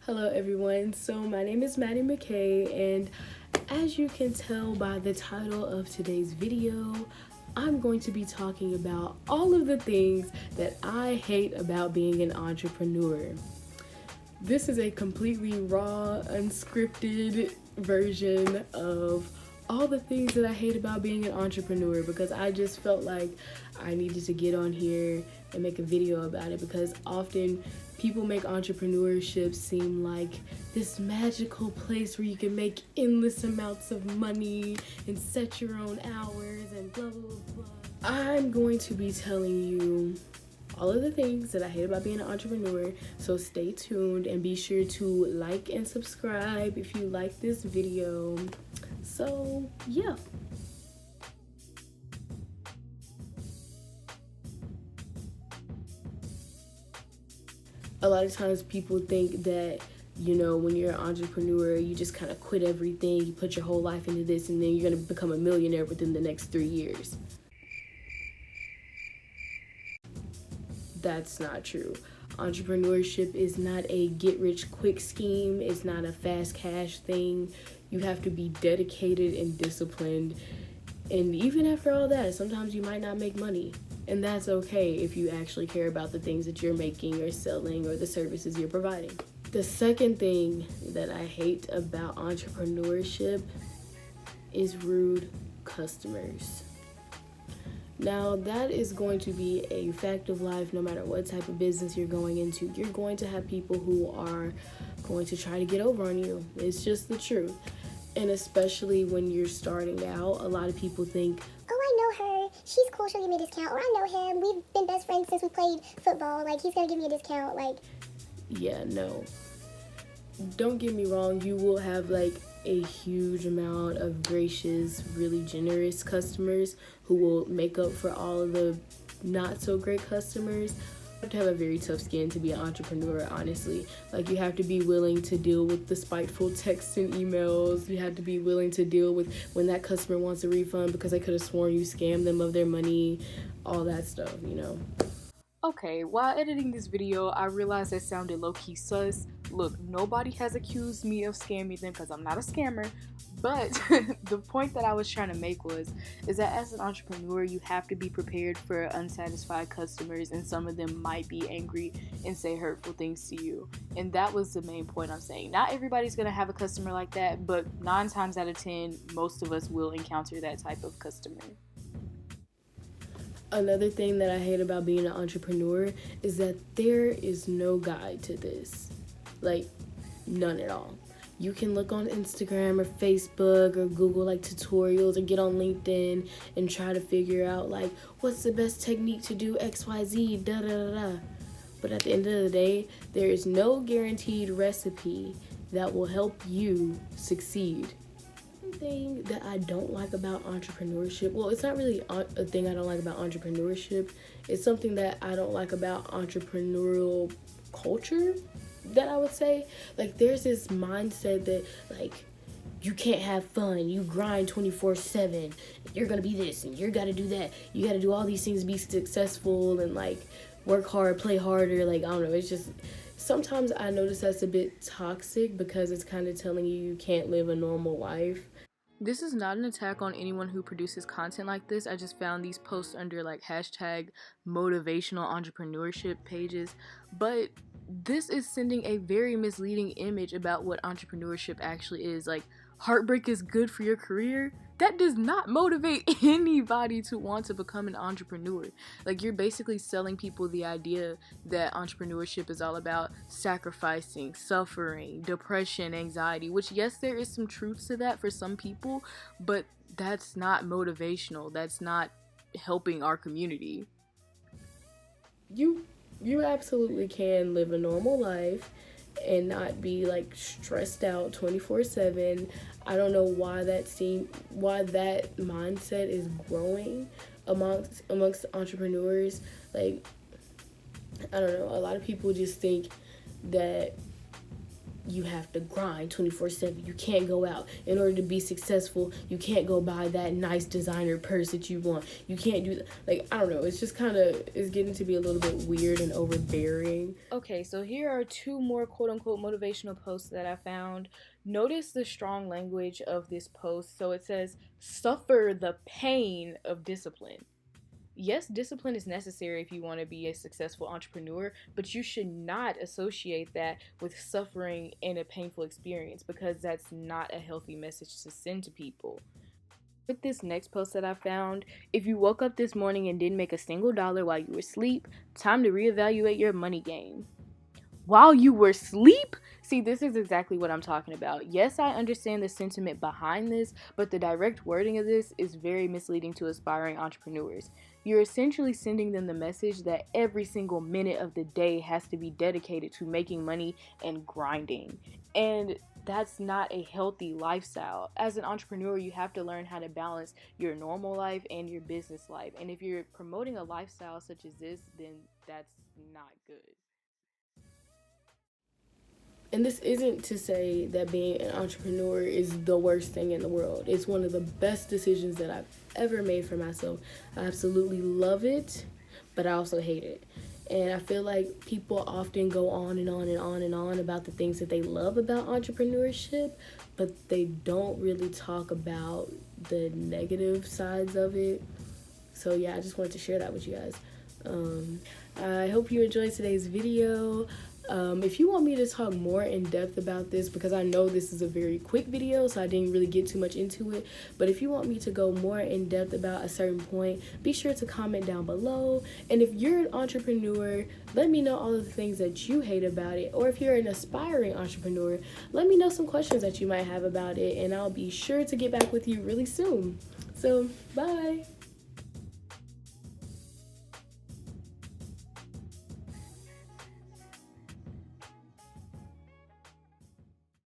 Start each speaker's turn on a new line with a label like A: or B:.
A: Hello everyone, so my name is Maddie McKay, and as you can tell by the title of today's video, I'm going to be talking about all of the things that I hate about being an entrepreneur. This is a completely raw, unscripted version of all the things that I hate about being an entrepreneur, because I just felt like I needed to get on here and make a video about it, because often people make entrepreneurship seem like this magical place where you can make endless amounts of money and set your own hours and blah blah blah. I'm going to be telling you all of the things that I hate about being an entrepreneur, so stay tuned and be sure to like and subscribe if you like this video. So yeah. A lot of times people think that, when you're an entrepreneur, you just kind of quit everything, you put your whole life into this, and then you're going to become a millionaire within the next 3 years. That's not true. Entrepreneurship is not a get-rich-quick scheme. It's not a fast cash thing. You have to be dedicated and disciplined. And even after all that, sometimes you might not make money. And that's okay if you actually care about the things that you're making or selling or the services you're providing. The second thing that I hate about entrepreneurship is rude customers. Now, that is going to be a fact of life no matter what type of business you're going into. You're going to have people who are going to try to get over on you. It's just the truth. And especially when you're starting out, a lot of people think,
B: oh, I know her, she's cool, she'll give me a discount, or I know him, we've been best friends since we played football, like, he's gonna give me a discount, like.
A: Yeah, no. Don't get me wrong, you will have like a huge amount of gracious, really generous customers who will make up for all of the not so great customers. You have to have a very tough skin to be an entrepreneur, honestly. Like, you have to be willing to deal with the spiteful texts and emails. You have to be willing to deal with when that customer wants a refund because they could have sworn you scammed them of their money, all that stuff,
C: Okay, while editing this video, I realized I sounded low-key sus. Look, nobody has accused me of scamming them because I'm not a scammer, but the point that I was trying to make is that as an entrepreneur, you have to be prepared for unsatisfied customers, and some of them might be angry and say hurtful things to you. And that was the main point I'm saying. Not everybody's gonna have a customer like that, but 9 times out of 10, most of us will encounter that type of customer.
A: Another thing that I hate about being an entrepreneur is that there is no guide to this. Like, none at all. You can look on Instagram or Facebook or Google like tutorials, or get on LinkedIn and try to figure out like what's the best technique to do XYZ, da da da da. But at the end of the day, there is no guaranteed recipe that will help you succeed. Thing that I don't like about entrepreneurship, well, it's not really a thing I don't like about entrepreneurship, it's something that I don't like about entrepreneurial culture, that I would say. Like, there's this mindset that like you can't have fun, you grind 24/7, you're gonna be this and you're gotta do that, you gotta do all these things to be successful, and like work hard, play harder. Like, I don't know, it's just sometimes I notice that's a bit toxic because it's kind of telling you can't live a normal life.
C: This is not an attack on anyone who produces content like this. I just found these posts under like hashtag motivational entrepreneurship pages, but this is sending a very misleading image about what entrepreneurship actually is. Like, heartbreak is good for your career. That does not motivate anybody to want to become an entrepreneur. Like, you're basically selling people the idea that entrepreneurship is all about sacrificing, suffering, depression, anxiety, which, yes, there is some truth to that for some people, but that's not motivational. That's not helping our community.
A: You absolutely can live a normal life and not be like stressed out 24/7. I don't know why that mindset is growing amongst entrepreneurs. Like, I don't know, a lot of people just think that you have to grind 24/7. You can't go out. In order to be successful, you can't go buy that nice designer purse that you want. You can't do that. Like, I don't know. It's just kind of, it's getting to be a little bit weird and overbearing.
C: Okay, so here are two more quote unquote motivational posts that I found. Notice the strong language of this post. So it says, suffer the pain of discipline. Yes, discipline is necessary if you want to be a successful entrepreneur, but you should not associate that with suffering and a painful experience, because that's not a healthy message to send to people. With this next post that I found, if you woke up this morning and didn't make a single dollar while you were asleep, time to reevaluate your money game. While you were asleep? See, this is exactly what I'm talking about. Yes, I understand the sentiment behind this, but the direct wording of this is very misleading to aspiring entrepreneurs. You're essentially sending them the message that every single minute of the day has to be dedicated to making money and grinding. And that's not a healthy lifestyle. As an entrepreneur, you have to learn how to balance your normal life and your business life. And if you're promoting a lifestyle such as this, then that's not good.
A: And this isn't to say that being an entrepreneur is the worst thing in the world. It's one of the best decisions that I've ever made for myself. I absolutely love it, but I also hate it. And I feel like people often go on and on and on and on about the things that they love about entrepreneurship, but they don't really talk about the negative sides of it. So yeah, I just wanted to share that with you guys. I hope you enjoyed today's video. If you want me to talk more in depth about this, because I know this is a very quick video, so I didn't really get too much into it, but if you want me to go more in depth about a certain point, be sure to comment down below. And if you're an entrepreneur, let me know all of the things that you hate about it. Or if you're an aspiring entrepreneur, let me know some questions that you might have about it, and I'll be sure to get back with you really soon. So, bye.